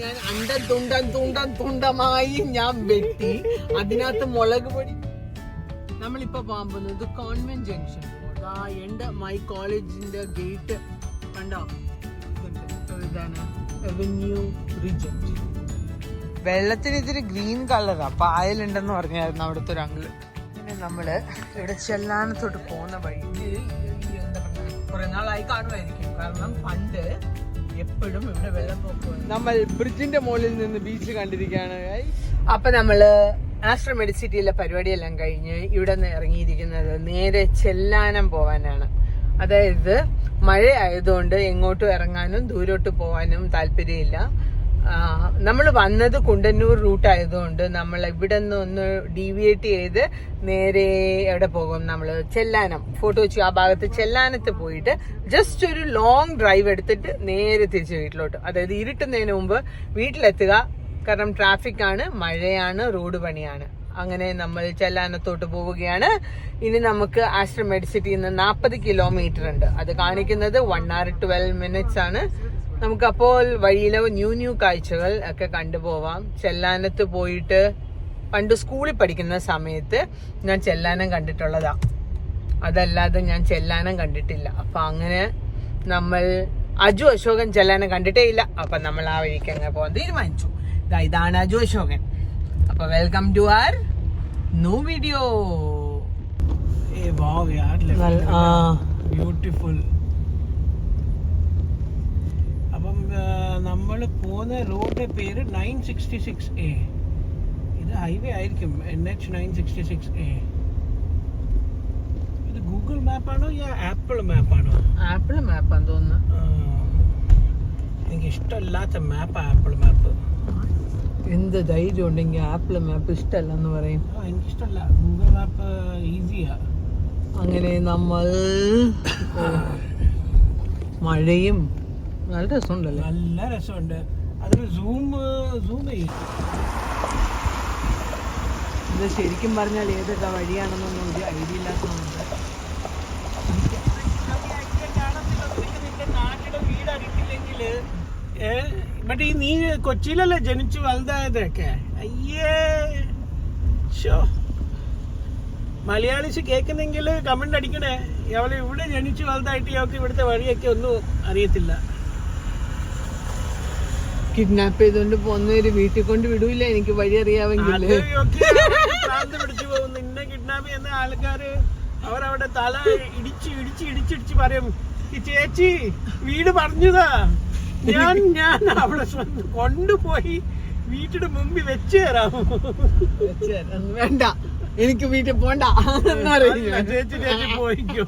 ഞാൻ തുണ്ടമായി ഞാൻ വെട്ടി അതിനകത്ത് മുളക് പൊടി. നമ്മളിപ്പോ പോകാൻ പോകുന്നത് കോൺവെന്റ് ജംഗ്ഷൻ. മൈ കോളേജിന്റെ ഗേറ്റ് കണ്ടോ? ഇതാണ് അവന്യൂ റിജന്റ്. വെള്ളത്തിന് ഇത്തിരി ഗ്രീൻ കളറാ, പായലുണ്ടെന്ന് പറഞ്ഞായിരുന്നു അവിടുത്തെ ഒരു അങ്കിള്. പിന്നെ നമ്മള് ഇവിടെ ചെല്ലാനത്തോട്ട് പോകുന്ന വഴി എന്താ പറയുക, കുറെ നാളായി കാണുമായിരിക്കും, കാരണം പണ്ട് എപ്പോഴും ഇവിടെ വെള്ളപ്പൊക്കം. നമ്മൾ ബ്രിഡ്ജിന്റെ മുകളിൽ നിന്ന് ബീച്ച് കണ്ടിരിക്കുകയാണ്. അപ്പൊ നമ്മള് ആസ്ട്രോ മെഡിസിറ്റിയിലെ പരിപാടിയെല്ലാം കഴിഞ്ഞ് ഇവിടെ നിന്ന് ഇറങ്ങിയിരിക്കുന്നത് നേരെ ചെല്ലാനം പോവാനാണ്. അതായത് മഴ ആയതുകൊണ്ട് എങ്ങോട്ടും ഇറങ്ങാനും ദൂരോട്ട് പോവാനും താല്പര്യമില്ല. നമ്മൾ വന്നത് കുണ്ടന്നൂർ റൂട്ട് ആയതുകൊണ്ട് നമ്മൾ ഇവിടെ നിന്ന് ഒന്ന് ഡീവിയേറ്റ് ചെയ്ത് നേരെ എവിടെ പോകും, നമ്മൾ ചെല്ലാനം, ഫോട്ടോ വെച്ചു ആ ഭാഗത്ത് ചെല്ലാനത്ത് പോയിട്ട് ജസ്റ്റ് ഒരു ലോങ് ഡ്രൈവ് എടുത്തിട്ട് നേരെ തിരിച്ച് വീട്ടിലോട്ട്. അതായത് ഇരുട്ടുന്നതിന് മുമ്പ് വീട്ടിലെത്തുക, കാരണം ട്രാഫിക് ആണ്, മഴയാണ്, റോഡ് പണിയാണ്. അങ്ങനെ നമ്മൾ ചെല്ലാനത്തോട്ട് പോവുകയാണ്. ഇനി നമുക്ക് ആസ്ട്രോ മെഡിസിറ്റിയിൽ നിന്ന് 40 കിലോമീറ്റർ ഉണ്ട്. അത് കാണിക്കുന്നത് 1 hour 12 minutes ആണ്. നമുക്കപ്പോൾ വഴിയിലെ ന്യൂ കാഴ്ചകൾ ഒക്കെ കണ്ടുപോവാം. ചെല്ലാനത്ത് പോയിട്ട് പണ്ട് സ്കൂളിൽ പഠിക്കുന്ന സമയത്ത് ഞാൻ ചെല്ലാനം കണ്ടിട്ടുള്ളതാ, അതല്ലാതെ ഞാൻ ചെല്ലാനം കണ്ടിട്ടില്ല. അപ്പൊ അങ്ങനെ നമ്മൾ അജു അശോകൻ ചെല്ലാനം കണ്ടിട്ടേ ഇല്ല. അപ്പൊ നമ്മൾ ആ വഴിക്ക് അങ്ങനെ പോകാൻ തീരുമാനിച്ചു. ഇതാണ് അജു അശോകൻ. അപ്പൊ welcome to our new video. Beautiful. അപ്പം നമ്മൾ പോകുന്ന റോഡിന്റെ പേര് 966A. ഇത് ഹൈവേ ആയിരിക്കും, NH 966A. ഇത് ഗൂഗിൾ മാപ്പാണോ ആപ്പിൾ മാപ്പാണോ? ആപ്പിൾ മാപ്പാന്ന് തോന്നുന്നു. എനിക്ക് ഇഷ്ടമല്ലാത്ത മാപ്പ് ആപ്പിൾ മാപ്പ്. എന്ത് ധൈര്യം ഉണ്ടെങ്കിൽ ആപ്പിൾ മാപ്പ് ഇഷ്ടമല്ല എന്ന് പറയും. എനിക്കിഷ്ടമല്ല, ഗൂഗിൾ മാപ്പ് ഈസിയാ. അങ്ങനെ നമ്മൾ മഴയും നല്ല രസമുണ്ടല്ലേ? നല്ല രസമുണ്ട്. അതിൽ സൂം ചെയ്യും. ഇത് ശരിക്കും പറഞ്ഞാൽ ഏതൊക്കെ വഴിയാണെന്നൊന്നും ഒരു ഐഡിയ ഇല്ലാത്തതുകൊണ്ട് ബട്ട് ഈ നീ കൊച്ചിയിലല്ലേ ജനിച്ചു വലുതായതൊക്കെ? അയ്യേ ഷോ, മലയാളീസ് കേൾക്കുന്നെങ്കിൽ കമന്റ് അടിക്കണേ. അവള് ഇവിടെ ജനിച്ചു വലുതായിട്ട് അവൾക്ക് ഇവിടുത്തെ വഴിയൊക്കെ ഒന്നും അറിയത്തില്ല. കിഡ്നാപ്പ് ചെയ്തോണ്ട് പോകുന്നവര് വീട്ടിൽ കൊണ്ട് വിടൂല, എനിക്ക് വഴി അറിയാമെങ്കിൽ. പിടിച്ചു പോകും നിന്നെ കിഡ്നാപ്പ് ചെയ്യുന്ന ആൾക്കാര്. അവരവിടെ തല ഇടിച്ച് പറയും, ചേച്ചി വീട് പറഞ്ഞതാ, ഞാൻ അവിടെ കൊണ്ടുപോയി വീട്ടിന്റെ മുമ്പിൽ വെച്ച് തരാം. വേണ്ട, എനിക്ക് വീട്ടിൽ പോണ്ട. ചേച്ചി പോയിക്കോ.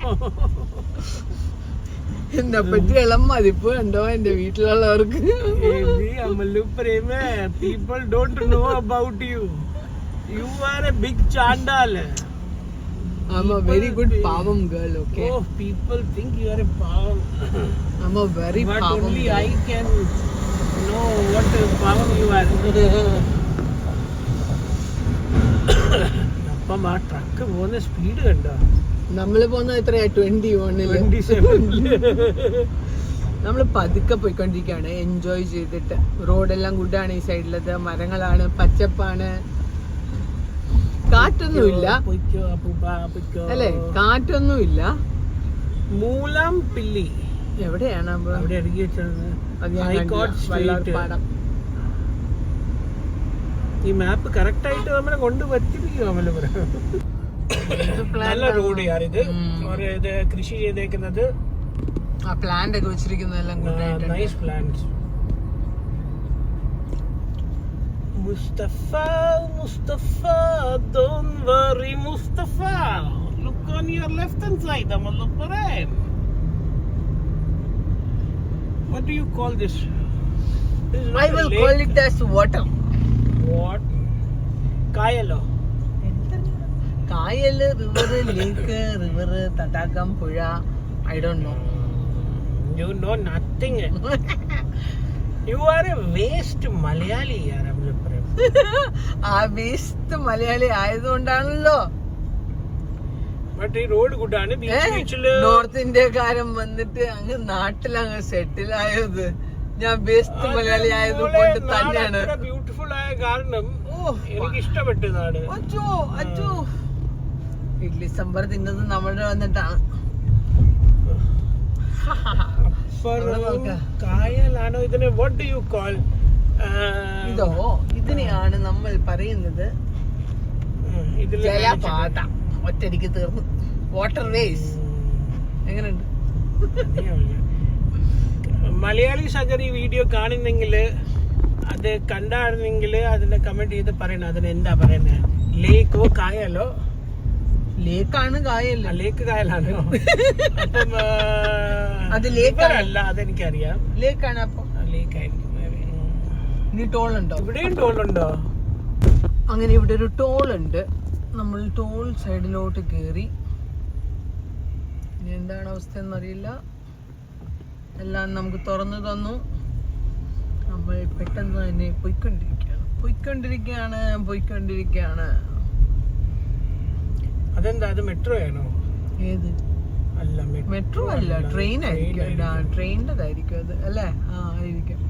എന്നെ പറ്റി ഇളം മതിപ്പ് ഉണ്ടോ എന്റെ വീട്ടിലുള്ളവർക്ക്? People don't know about you. You are a big chandal. I'm a very good pavam girl, okay? Oh, people think you are a pavam. I'm a very but pavam only girl. I can know what pavam you are. അപ്പം ആ truck പോകുന്ന speed കണ്ടോ? നമ്മള് പോകുന്ന എത്രയാ? 21-ല് 27. നമ്മള് പതുക്കെ പോയിക്കൊണ്ടിരിക്കുകയാണ്, എൻജോയ് ചെയ്തിട്ട്. റോഡെല്ലാം ഗുഡാണ്, ഈ സൈഡിലത് മരങ്ങളാണ്, പച്ചപ്പാണ്, കാറ്റൊന്നുമില്ല അല്ലേ? കാറ്റൊന്നുമില്ല. മൂലാംപിള്ളി എവിടെയാണ്? അവിടെ ഇറങ്ങി വെച്ചത് പാടം. ഈ മാപ്പ് കറക്റ്റ് ആയിട്ട് നമ്മളെ കൊണ്ട് പറ്റിപ്പിക്കും. നല്ല റോഡ് യാരിത്. ഇത് കൃഷി ചെയ്തേക്കുന്നത്, ആ പ്ലാന്റ് ഒക്കെ വെച്ചിരിക്കുന്നതെല്ലാം nice plants. Mustafa, don't worry, Mustafa. Look on your left hand side, look right. What do you call this? I will call it as water. What? Kayalo. Kayal, river, lake, river, Tatakam, Puja. I don't know. You know nothing. You are a waste Malayali, yaar. ആ waste Malayali ആയതുകൊണ്ടാണല്ലോ. But ഈ road ഗുഡാണ്. North ഇന്ത്യക്കാരൻ വന്നിട്ട് അങ്ങ് നാട്ടിലങ്ങ് സെറ്റിൽ ആയത്. ഞാൻ best Malayali ആയതുകൊണ്ട് തന്നെയാണ്. Beautiful ആയ കാരണം എനിക്ക് ഇഷ്ടപ്പെട്ടു നാട്. അച്ചോ അച്ചോ, ഇഡ്ലി സാമ്പാർ തിന്നത് നമ്മുടെ വന്നിട്ടാണ്. കായലാണോ ഇതിനെ? What do you call? ഇതോ, ഇതിനെയാണ് നമ്മൾ പറയുന്നത് ജലപാത. ഒറ്റടിക്ക് തീർന്നു. Waterways. എങ്ങനെയുണ്ട്? മലയാളീസ് അഗർ ഈ വീഡിയോ കാണുന്നെങ്കിൽ, അത് കണ്ടായിരുന്നെങ്കിൽ അതിന്റെ കമന്റ് ചെയ്ത് പറയണം. അതിന് എന്താ പറയുന്നത്? ലേക്കോ കായലോ? ലേക്കാണ്, കായല്ല. ലേക്ക് കായലാണ്. അപ്പം അത് ലേക്കല്ല, അതെനിക്കറിയാം. ലേക്കാണ്. അപ്പൊ ലേക്കായിരിക്കും. ഇനി ടോൾ ഉണ്ടോ? ഇവിടെയും ടോൾ ഉണ്ടോ? അങ്ങനെ ഇവിടെ ഒരു ടോൾ ഉണ്ട്. നമ്മൾ ടോൾ സൈഡിലോട്ട് കയറി. ഇനി എന്താണ് അവസ്ഥ എന്നറിയില്ല. എല്ലാം നമുക്ക് തുറന്നു തന്നു. നമ്മൾ പെട്ടെന്ന് തന്നെ പോയിക്കൊണ്ടിരിക്കുകയാണ്. അതെന്താ, അത് മെട്രോ ആണോ? ഏത്? അല്ല, മെട്രോ അല്ല, ട്രെയിൻ ആയിരിക്കും. ട്രെയിനിൻ്റെതായിരിക്കും അത്, അല്ലേ? ആ, ആയിരിക്കും.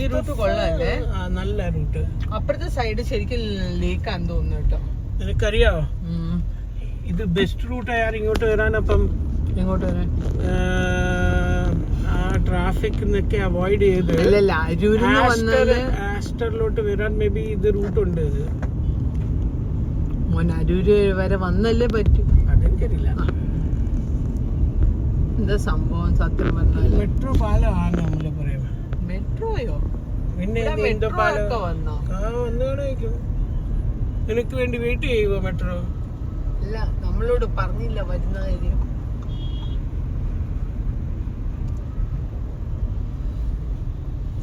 ഈ റൂട്ട് കൊള്ളാല്ലേ? നല്ല റൂട്ട്. അപ്പുറത്തെ സൈഡ് ശരിക്കും ലേക്കാന്ന് തോന്നുന്നു കേട്ടോ. നിനക്കറിയാവോ ഇത് ബെസ്റ്റ് റൂട്ട് ആയാൽ ഇങ്ങോട്ട് വരാൻ? അപ്പം ഇങ്ങോട്ട് വരാൻ ആ ട്രാഫിക് നിന്നൊക്കെ അവോയ്ഡ് ചെയ്ത് ആസ്റ്ററിലോട്ട് വരാൻ മേ ബി ഇത് റൂട്ട് ഉണ്ട്. ഇത് അരൂര് വരെ വന്നല്ലേ പറ്റും. അതെനിക്കറിയില്ല എന്താ സംഭവം. സത്യം പറഞ്ഞാൽ മെട്രോ പാലമാണ് നമ്മള് പറയുന്നത്. മെട്രോയോ? പിന്നെ വന്നാണേക്കും. നിനക്ക് വേണ്ടി വെയിറ്റ് ചെയ്യുവോ മെട്രോ? അല്ല, നമ്മളോട് പറഞ്ഞില്ല വരുന്ന കാര്യം.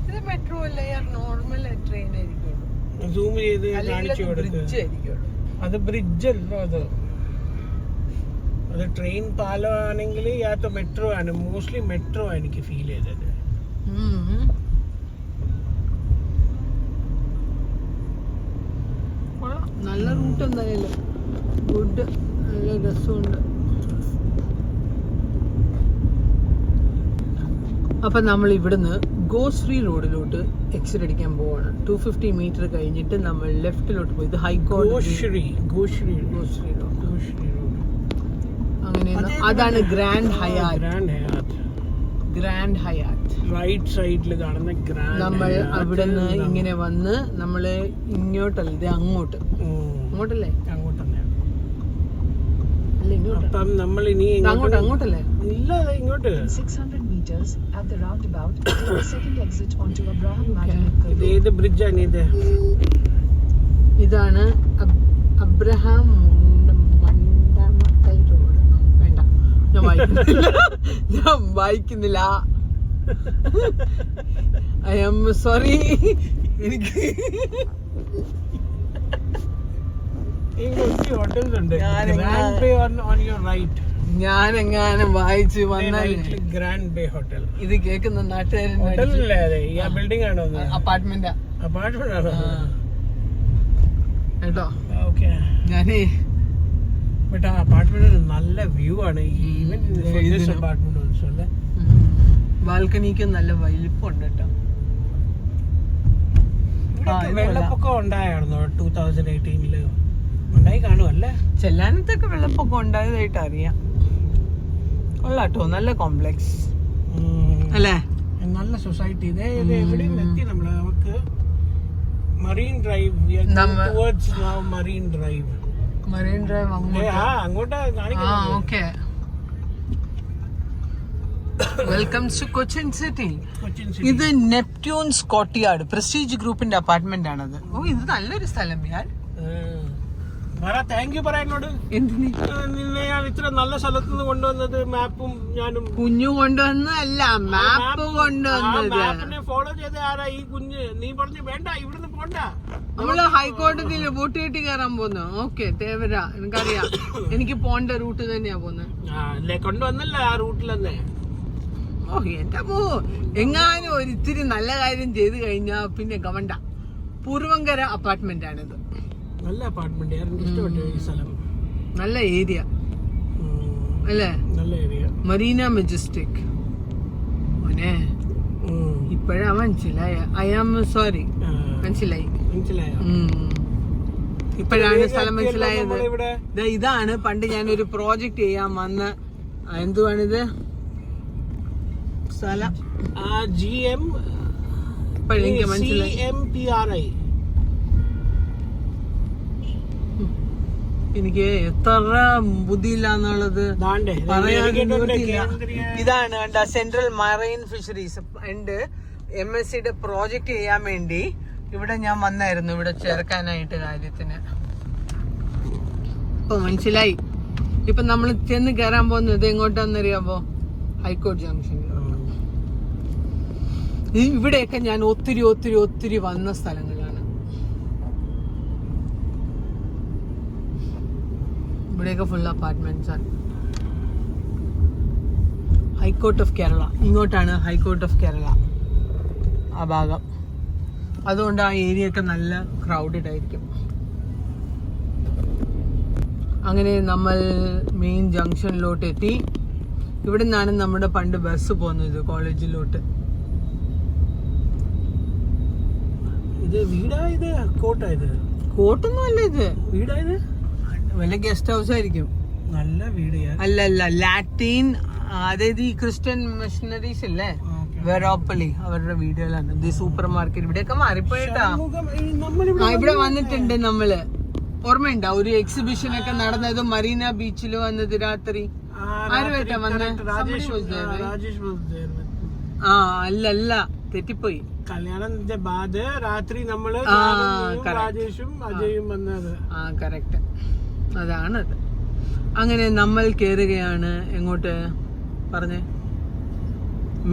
ഇത് മെട്രോ അല്ല, നോർമൽ ട്രെയിൻ ആയിരിക്കുള്ളൂ. സൂം ചെയ്ത് കാണിച്ചു കൊടുക്കും. അത് ബ്രിഡ്ജ് അല്ലോ, അത് ട്രെയിൻ പാലം ആണെങ്കിൽ യാത്ര മെട്രോ ആണ്. മോസ്റ്റ്ലി മെട്രോ എനിക്ക് ഫീൽ ചെയ്തത്. നല്ല റൂട്ട് എന്തായാലും ഗുഡ്, നല്ല രസമുണ്ട്. അപ്പൊ നമ്മൾ ഇവിടുന്ന് ഗോശ്രീ റോഡിലോട്ട് എക്സിറ്റ് അടിക്കാൻ പോവാണ്. 250 മീറ്റർ കഴിഞ്ഞിട്ട് നമ്മൾ ലെഫ്റ്റിലോട്ട് പോയി. ഇത് ഹൈക്കോടതി അങ്ങനെ അതാണ് ഗ്രാൻഡ് ഹയാത്ത്. റൈറ്റ് സൈഡിൽ കാണുന്ന ഗ്രാൻഡ്. നമ്മൾ അവിടുന്ന് ഇങ്ങനെ വന്ന് നമ്മള് ഇങ്ങോട്ടല്ല, ഇത് അങ്ങോട്ടല്ലേ? അങ്ങോട്ട് തന്നെയാണ്. അല്ല, ഇങ്ങോട്ട്. അപ്പം നമ്മൾ ഇനി അങ്ങോട്ടല്ലേ? ഇല്ല, ഇങ്ങോട്ട്. 600 meters at the roundabout, take the second exit onto Abraham Madden. ഇത് ഏത് ബ്രിഡ്ജാണ് ഇത്? ഇതാണ് അബ്രഹാം മണ്ടമക്കൽ റോഡ്. വേണ്ട, ഞാൻ വായിക്കുന്നില്ല. I am sorry. എനിക്ക് ഹോട്ടൽസ് ഉണ്ട്. Grand Bay on your right. ഞാൻ എങ്ങാനും വായിച്ചു വന്നാൽ ഗ്രാൻഡ് ബേ ഹോട്ടൽ. ഇത് കേൾക്കുന്ന നാട്ടുകാരൻ ഹോട്ടലല്ലേ? ഈ ബിൽഡിംഗ് ആണോ? അപ്പാർട്ട്മെന്റ് ആണോ? കേട്ടോ. ഓക്കെ. ഞാനേ ബട്ട് ആ അപ്പാർട്ട്മെന്റ് നല്ല വ്യൂ ആണ്. ഈവൻ അപ്പാർട്ട്മെന്റ് ഓൾസോ അല്ലേ? ബാൽക്കണിക്ക് നല്ല വലിപ്പമുണ്ട് കേട്ടോ. വെള്ളപ്പൊക്കം ഉണ്ടായിരുന്നു 2018 ഉണ്ടായി കാണുമല്ലേ? ചെല്ലാനത്തൊക്കെ വെള്ളപ്പൊക്കം ഉണ്ടായതായിട്ട് അറിയാം. കൊള്ളാട്ടോ, നല്ല കോംപ്ലക്സ് അല്ലേ? നല്ല സൊസൈറ്റി. എവിടെയും എത്തി നമ്മള്. നമുക്ക് മറീൻ ഡ്രൈവ്, മറീൻ ഡ്രൈവ് അങ്ങോട്ട് കാണിക്കാം. Okay. Welcome to Cochin city. ഇത് നെപ്റ്റ്യൂൺസ് കോർട്ട്യാർഡ് പ്രസ്റ്റീജ് ഗ്രൂപ്പിന്റെ അപ്പാർട്ട്മെന്റ് ആണത്. ഓ, ഇത് നല്ലൊരു സ്ഥലം. ഞാൻ താങ്ക് യു പറയാനോട്. എന്തിന്? നിന്നെ ഞാൻ ഇത്ര നല്ല സ്ഥലത്ത് നിന്ന് കൊണ്ടുവന്നത്. മാപ്പും ഞാനും കുഞ്ഞു കൊണ്ടുവന്നല്ല, മാപ്പ് കൊണ്ടുവന്നത്. മാപ്പിനെ ഫോളോ ചെയ്ത ആരാ ഈ കുഞ്ഞ്? നീ പറഞ്ഞു വേണ്ട, ഇവിടുന്ന് പോണ്ട. നമ്മള് ഹൈക്കോടതിയില് വോട്ട് കെട്ടി കയറാൻ പോന്നു. ഓക്കെ, തേവര, എനിക്കറിയാം. എനിക്ക് പോണ്ട റൂട്ട് തന്നെയാ പോന്നെ. കൊണ്ടുവന്നല്ല ആ റൂട്ടിൽ തന്നെ. ഓ, എന്റെ പോ. എങ്ങാനും ഒരു ഇത്തിരി നല്ല കാര്യം ചെയ്ത് കഴിഞ്ഞാ പിന്നെ കവണ്ട. പൂർവങ്കര അപ്പാർട്ട്മെന്റ് ആണിത്. നല്ല അപ്പാർട്ട്മെന്റ്, ഇഷ്ടപ്പെട്ടു ഈ സ്ഥലം. നല്ല ഏരിയ. അല്ലേ? നല്ല ഏരിയ. മറീന മെജസ്റ്റിക്. മോനെ ഇപ്പഴാ മനസ്സിലായ. I am sorry. മനസ്സിലായി. ഇപ്പോഴാണ് സ്ഥലം മനസ്സിലായത്. ഇതാണ് പണ്ട് ഞാനൊരു പ്രോജക്ട് ചെയ്യാൻ വന്ന എന്തുവാണിത് സ്ഥലം. ഇപ്പോഴെനിക്ക് മനസ്സിലായി. എനിക്ക് എത്ര ബുദ്ധിയില്ല എന്നുള്ളത് ഇതാണ് കണ്ട. സെൻട്രൽ മറൈൻ ഫിഷറീസ് ഉണ്ട്. MSCയുടെ പ്രോജക്ട് ചെയ്യാൻ വേണ്ടി ഇവിടെ ഞാൻ വന്നായിരുന്നു, ഇവിടെ ചേർക്കാനായിട്ട് കാര്യത്തിന്. ഇപ്പൊ മനസ്സിലായി. ഇപ്പൊ നമ്മൾ ചെന്ന് കയറാൻ പോകുന്നത് എങ്ങോട്ടാന്നറിയാമോ? ഹൈക്കോർട്ട് ജംഗ്ഷനിലോട്ട്. ഇവിടെയൊക്കെ ഞാൻ ഒത്തിരി ഒത്തിരി ഒത്തിരി വന്ന സ്ഥലങ്ങളാണ്. ഇവിടെയൊക്കെ ഫുൾ അപ്പാർട്ട്മെന്റ്സ് ആണ്. ഹൈക്കോർട്ട് ഓഫ് കേരള ഇങ്ങോട്ടാണ്. ഹൈക്കോർട്ട് ഓഫ് കേരള ആ ഭാഗം. അതുകൊണ്ട് ആ ഏരിയ ഒക്കെ നല്ല ക്രൗഡഡ് ആയിരിക്കും. അങ്ങനെ നമ്മൾ മെയിൻ ജംഗ്ഷനിലോട്ട് എത്തി. ഇവിടെ നിന്നാണ് നമ്മുടെ പണ്ട് ബസ് പോകുന്നത് കോളേജിലോട്ട്. ഇത് വീടായത് കോട്ടായത്? കോട്ടൊന്നും അല്ല, ഇത് വീടായത് വല്ല ഗസ്റ്റ് ഹൗസ് ആയിരിക്കും. നല്ല വീട് അല്ല ലാറ്റിൻ, അതായത് ഈ ക്രിസ്ത്യൻ മിഷണറീസ് ഇല്ലേ, വെറോപ്പള്ളി, അവരുടെ വീടുകളാണ്. ഇത് സൂപ്പർ മാർക്കറ്റ് ഇവിടെയൊക്കെ മാറിപ്പോയിട്ടാ. ഇവിടെ വന്നിട്ടുണ്ട് നമ്മള്. ഓർമ്മയുണ്ടോ ഒരു എക്സിബിഷൻ ഒക്കെ നടന്നത് മറീന ബീച്ചിൽ വന്നത് രാത്രി? ആരുമായിട്ടാ വന്നേ? അല്ല തെറ്റിപ്പോയി. കല്യാണത്തിന്റെ ബാദ് രാത്രി നമ്മള് രാജേഷും അജയും വന്നത്. കറക്റ്റ്, അതാണത്. അങ്ങനെ നമ്മൾ കേറുകയാണ്. എങ്ങോട്ട് പറഞ്ഞേ?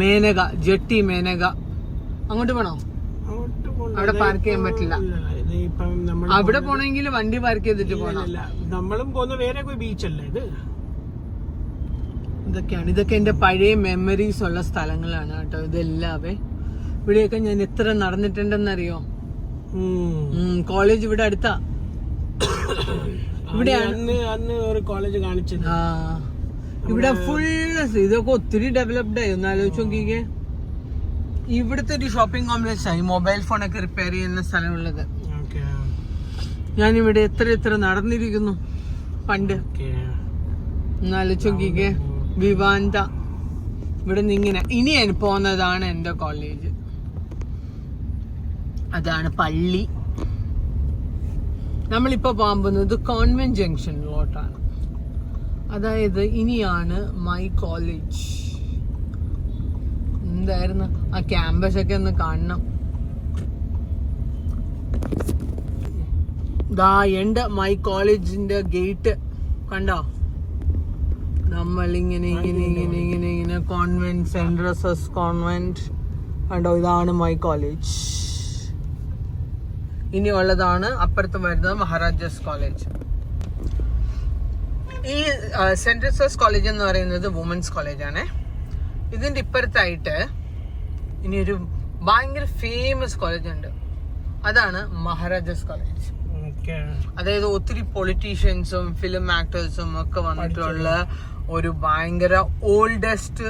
മേനക, ജെട്ടി മേനക. അങ്ങോട്ട് പോണോ? അവിടെ പാർക്ക് ചെയ്യാൻ പറ്റില്ല. അവിടെ പോണെങ്കിൽ വണ്ടി പാർക്ക് ചെയ്തിട്ട് പോണം. നമ്മളും പോകുന്ന വേറെ ബീച്ചല്ലേ ഇത്? ഇതൊക്കെ എന്റെ പഴയ മെമ്മറീസ് ഉള്ള സ്ഥലങ്ങളാണ് കേട്ടോ. ഇതെല്ലാവേ ഇവിടെയൊക്കെ ഞാൻ എത്ര നടന്നിട്ടുണ്ടെന്നറിയോ? കോളേജ് ഇവിടെ അടുത്താ. അന്ന് ഒരു കോളേജ് കാണിച്ചത്. ഇവിടെ ഫുൾ ഇതൊക്കെ ഒത്തിരി ഡെവലപ്ഡ് ആയി. ഒന്ന് ആലോചിച്ച് നോക്കിക്കേ. ഇവിടുത്തെ ഒരു ഷോപ്പിംഗ് കോംപ്ലക്സ് ആയി. മൊബൈൽ ഫോണൊക്കെ റിപ്പയർ ചെയ്യുന്ന സ്ഥലമുള്ളത്. ഞാനിവിടെ എത്ര നടന്നിരിക്കുന്നു പണ്ട്. ഒന്ന് ആലോചിച്ച് നോക്കിക്കേ. വിവാന്ത ഇവിടെ നിന്ന് ഇങ്ങനെ ഇനി പോകുന്നതാണ് എന്റെ കോളേജ്. അതാണ് പള്ളി. നമ്മളിപ്പോ പോകാൻ പോകുന്നത് കോൺവെന്റ് ജംഗ്ഷനിലോട്ടാണ്. അതായത് ഇനിയാണ് മൈ കോളേജ്. എന്തായിരുന്നു ആ ക്യാമ്പസ് ഒക്കെ ഒന്ന് കാണണം. ദാ എന്റെ മൈ കോളേജിന്റെ ഗേറ്റ് കണ്ടോ? നമ്മൾ ഇങ്ങനെ കോൺവെന്റ്, സെന്റ് റോസസ് കോൺവെന്റ് കണ്ടോ? ഇതാണ് മൈ കോളേജ്. ഇനിയുള്ളതാണ് അപ്പുറത്ത് വരുന്നത് മഹാരാജാസ് കോളേജ്. ഈ സെന്റ് റോസസ് കോളേജ് എന്ന് പറയുന്നത് വുമൻസ് കോളേജാണ്. ഇതിന്റെ ഇപ്പുറത്തായിട്ട് ഇനി ഒരു ഭയങ്കര ഫേമസ് കോളേജ് ഉണ്ട്. അതാണ് മഹാരാജാസ് കോളേജ്. അതായത് ഒത്തിരി പൊളിറ്റീഷ്യൻസും ഫിലിം ആക്ടേഴ്സും ഒക്കെ വന്നിട്ടുള്ള ഒരു ഭയങ്കര ഓൾഡസ്റ്റ്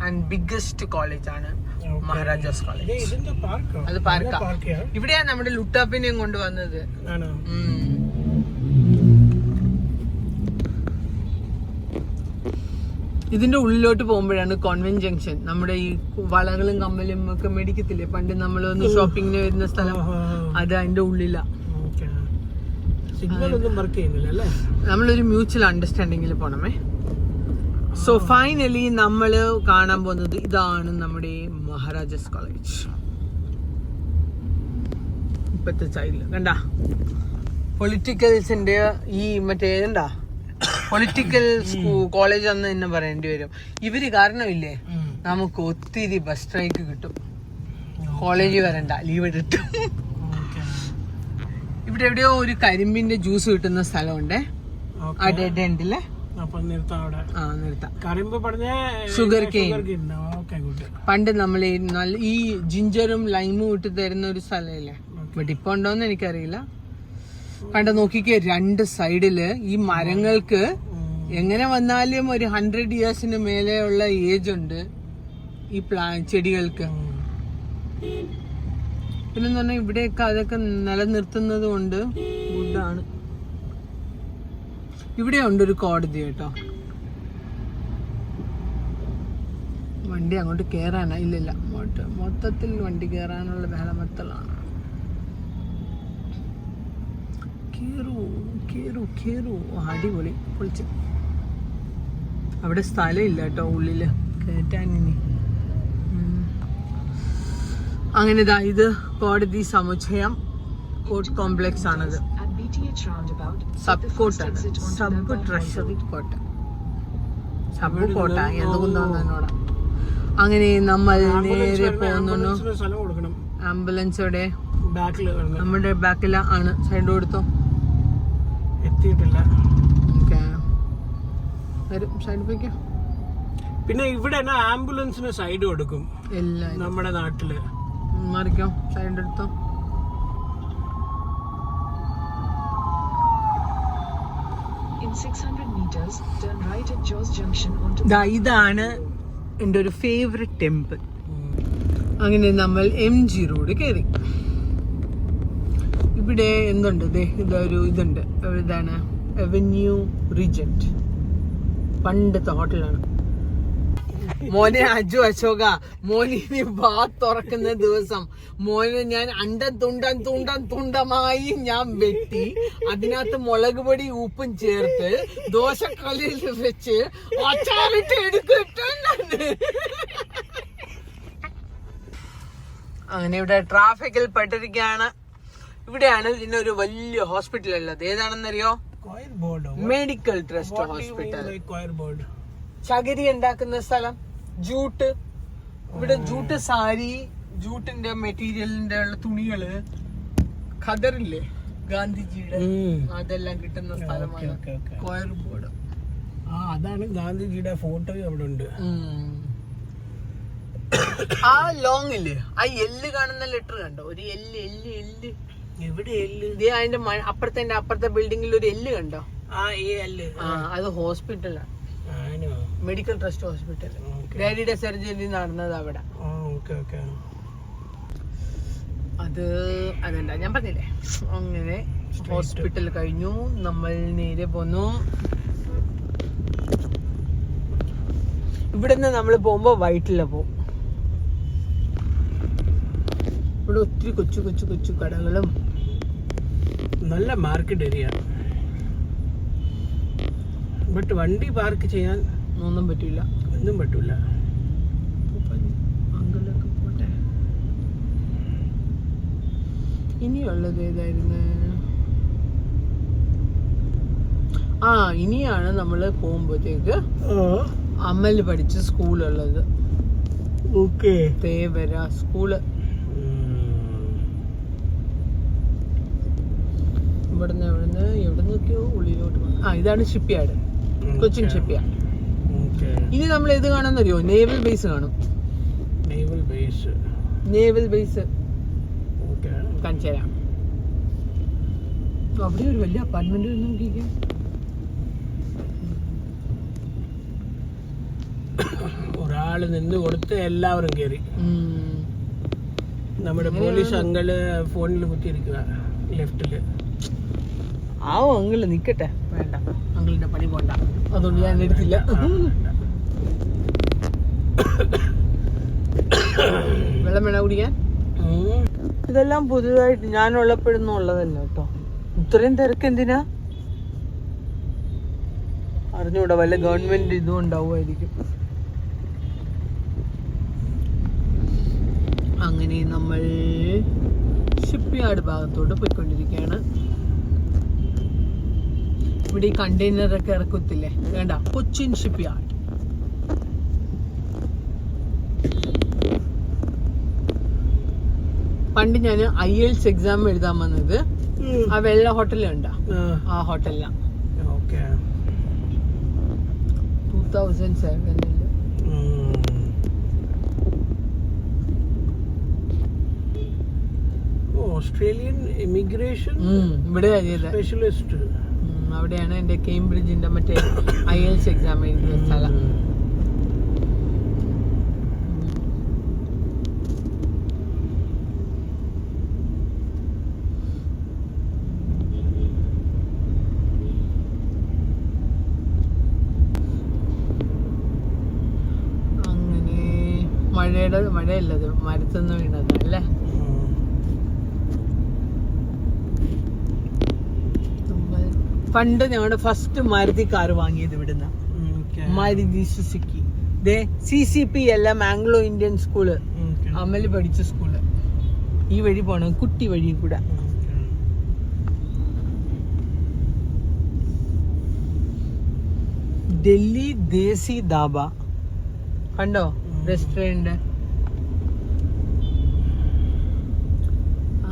ആൻഡ് ബിഗ്ഗസ്റ്റ് കോളേജാണ് മഹാരാജാസ് കോളേജ്. അത് പാർക്കാ. ഇവിടെയാണ് നമ്മുടെ ലുട്ടാപ്പിനെയും കൊണ്ടുവന്നത്. ഇതിന്റെ ഉള്ളിലോട്ട് പോകുമ്പോഴാണ് കോൺവെന്റ് ജംഗ്ഷൻ. നമ്മുടെ ഈ വളകളും കമ്മലും ഒക്കെ മേടിക്കത്തില്ലേ പണ്ട് നമ്മൾ ഒന്ന് ഷോപ്പിങ്ങിന് വരുന്ന സ്ഥലം, അത് അതിന്റെ ഉള്ളിലാ. നമ്മളൊരു മ്യൂച്വൽ അണ്ടർസ്റ്റാൻഡിങ്ങിൽ പോണമേ. സോ ഫൈനലി നമ്മള് കാണാൻ പോകുന്നത് ഇതാണ് നമ്മുടെ മഹാരാജാസ് കോളേജ്. ഇപ്പത്തെ സൈഡില് കണ്ട പൊളിറ്റിക്കൽസിന്റെ ഈ മറ്റേ എന്താ പൊളിറ്റിക്കൽ കോളേജ് എന്ന് തന്നെ പറയേണ്ടി വരും. ഇവര് കാരണമില്ലേ നമുക്ക് ഒത്തിരി ബസ് സ്ട്രൈക്ക് കിട്ടും. കോളേജ് വരണ്ട, ലീവ് എടുത്തു. ഇവിടെ എവിടെയോ ഒരു കരിമ്പിന്റെ ജ്യൂസ് കിട്ടുന്ന സ്ഥലമുണ്ട് ആ ഡെഡ് എൻഡില്. Sugar cane. പണ്ട് നമ്മൾ ഈ ജിഞ്ചറും ലൈമും ഇട്ട് തരുന്ന ഒരു സ്ഥലമില്ലേ, ബട്ട് ഇപ്പൊ ഉണ്ടോന്ന് എനിക്കറിയില്ല. കണ്ട നോക്കിക്കേ, രണ്ട് സൈഡില് ഈ മരങ്ങൾക്ക് എങ്ങനെ വന്നാലും ഒരു 100 yearsന് മേലെയുള്ള ഏജ് ഉണ്ട് ഈ ചെടികൾക്ക്. പിന്നെന്ന് പറഞ്ഞാൽ ഇവിടെയൊക്കെ അതൊക്കെ നിലനിർത്തുന്നത് കൊണ്ട് ഗുഡാണ്. ഇവിടെ ഉണ്ട് ഒരു കോടതി കേട്ടോ. വണ്ടി അങ്ങോട്ട് കേറാനാ? ഇല്ലില്ല, മൊത്തത്തിൽ വണ്ടി കേറാനുള്ള ബഹളമത്തലാണ്. കേറൂ. അടിപൊളി, പൊളിച്ച്. അവിടെ സ്ഥലം ഇല്ല കേട്ടോ ഉള്ളില് കയറ്റാനിനി. അങ്ങനെ ഇത് കോടതി സമുച്ചയം, കോർട്ട് കോംപ്ലക്സ് ആണത്. സബ് കോർട്ടാണ്, സബ് ട്രഷറി കോട്ട, സബ് കോട്ട എന്തുകൊണ്ടാന്നോടാ. അങ്ങനെ നമ്മൾ നേരെ പോകുന്നു. ആംബുലൻസോടെ നമ്മുടെ ബാക്കില ആണ്. സൈഡ് കൊടുത്തോ, എത്തിയിട്ടില്ല. വരും, സൈഡ് പോയിക്കോ. പിന്നെ ഇവിടെ ആംബുലൻസിന് സൈഡ് കൊടുക്കും എല്ലാം നമ്മുടെ നാട്ടില്. മാറിക്കോ, സൈഡ് എടുത്തോ. In 600 meters, turn right at Jos Junction onto. ഇതാണ് എൻ്റെ ഒരു ഫേവറേറ്റ് ടെമ്പിൾ. അങ്ങനെ നമ്മൾ MG റോഡ് കയറി. ഇവിടെ എന്തുണ്ട്? ഇതുണ്ട്. ഇതാണ് അവന്യൂ റിജന്റ്, പണ്ടത്തെ ഹോട്ടലാണ്. മോനെ അശോക, മോനെ ഇനി വാ തുറക്കുന്ന ദിവസം മോനെ ഞാൻ തുണ്ടമായി ഞാൻ വെട്ടി അതിനകത്ത് മുളക് പൊടി ഉപ്പും ചേർത്ത് ദോശക്കല്ലിൽ വെച്ച് അച്ചാറിട്ട് എടുക്കിട്ടുണ്ട്. അങ്ങനെ ഇവിടെ ട്രാഫിക്കിൽ പെട്ടിരിക്കുകയാണ്. ഇവിടെയാണ് ഇതിനൊരു വലിയ ഹോസ്പിറ്റൽ ഉള്ളത്. ഏതാണെന്നറിയോ? Medical trust hospital. ചകിരി ഉണ്ടാക്കുന്ന സ്ഥലം, ജൂട്ട്. ഇവിടെ ജൂട്ട് സാരി, ജൂട്ടിന്റെ മെറ്റീരിയലിന്റെ ഉള്ള തുണികള്, ഖദറില്ലേ ഗാന്ധിജിയുടെ, അതെല്ലാം കിട്ടുന്ന സ്ഥലമാണ് കോയർബോർഡ്. അതാണ് ഗാന്ധിജിയുടെ ഫോട്ടോ അവിടെ ഉണ്ട്. ആ ലോങ്ങില് ആ എല്ല് കാണുന്ന ലെറ്റർ കണ്ടോ? ഒരു എല്ല്. എവിടെ എല്ല്? അതിന്റെ അപ്പുറത്തെ ബിൽഡിംഗിൽ ഒരു എല്ല് കണ്ടോ? അത് ഹോസ്പിറ്റലാണ്, മെഡിക്കൽ ട്രസ്റ്റ് ഹോസ്പിറ്റൽ. ഡാഡിയുടെ സർജറി നടന്നത് അവിടെ. അതല്ല ഞാൻ പറഞ്ഞില്ലേ. അങ്ങനെ ഹോസ്പിറ്റൽ കഴിഞ്ഞു, നമ്മൾ നേരെ പോന്നു. ഇവിടുന്ന് നമ്മൾ പോകുമ്പോ വൈറ്റില പോകും. ഇവിടെ ഒത്തിരി കൊച്ചു കടകളും നല്ല മാർക്കറ്റ് ഏരിയ. ബട്ട് വണ്ടി പാർക്ക് ചെയ്യാൻ ഒന്നും പറ്റൂല. അങ്കിളൊക്കെ പോട്ടെ. ഇനിയുള്ളത് ഏതായിരുന്നു? ഇനിയാണ് നമ്മള് പോകുമ്പോഴത്തേക്ക് അമൽ പഠിച്ച സ്കൂളുള്ളത്. തേവര സ്കൂള്. ഇവിടുന്ന് എവിടുന്നൊക്കെയോ ഉള്ളിലോട്ട്. ഇതാണ് ഷിപ്പ്യാർഡ്, കൊച്ചിൻ ഷിപ്പ്യാർഡ്. ഇനി നമ്മൾ ഏത് കാണാന്നറിയോ? നേവൽ ബേസ് കാണും. നേവൽ ബേസ് കാണിച്ചു തരാം. അവിടെ ഒരു വലിയ അപ്പാർട്ട്മെന്റ് നോക്കിക്കാം. ഒരാള് നിന്ന് കൊടുത്ത് എല്ലാവരും കയറി. നമ്മുടെ പോലീസ് അങ്കിള് ഫോണിൽ കുത്തിയിരിക്കുക ലെഫ്റ്റില്. അങ്കിള് നിക്കട്ടെ, വേണ്ട, അങ്കിളിന്റെ പണി പോണ്ട, അതുകൊണ്ട് ഞാൻ എടുത്തില്ല. വെള്ളം വേണ കുടിക്കാൻ? ഇതെല്ലാം പുതുതായിട്ട് ഞാനുള്ളപ്പോഴൊന്നും ഉള്ളതല്ല കേട്ടോ. ഇത്രയും തിരക്ക് എന്തിനാ അറിഞ്ഞൂടാ. വല്ല ഗവൺമെന്റ് ഇതും ഉണ്ടാവുമായിരിക്കും. അങ്ങനെ നമ്മൾ ഷിപ്പ്യാർഡ് ഭാഗത്തോട്ട് പോയിക്കൊണ്ടിരിക്കുകയാണ്. ഇവിടെ ഈ കണ്ടെയ്നറൊക്കെ ഇറക്കത്തില്ലേ, വേണ്ട, കൊച്ചിൻ ഷിപ്പ്യാർഡ്. പണ്ട് ഞാൻ IELTS എക്സാം എഴുതാൻ വന്നത് ആ വെള്ള ഹോട്ടലുണ്ട്, ആ ഹോട്ടലിലാണ്. 2007 ഓസ്ട്രേലിയൻ ഇമിഗ്രേഷൻ ഇവിടെ സ്പെഷ്യലിസ്റ്റ്. അവിടെയാണ് എൻ്റെ കേംബ്രിഡ്ജിന്റെ മറ്റേ IELTS എക്സാം എഴുതിയ സ്ഥലം. അങ്ങനെ മഴയല്ലത് മരത്തുനിന്ന് വീണത് അല്ലേ. പണ്ട് ഞങ്ങളുടെ ഫസ്റ്റ് മാരുതി കാർ വാങ്ങിയത് ഇവിടുന്ന, മാരുതി സുസുക്കി. CCP അല്ല, മാംഗ്ലോ ഇന്ത്യൻ സ്കൂള്, അമല് പഠിച്ച സ്കൂള്. ഈ വഴി പോണം, കുട്ടി വഴി കൂടെ. ഡൽഹി ദേശി ധാബ കണ്ടോ, റെസ്റ്റോറന്റ്.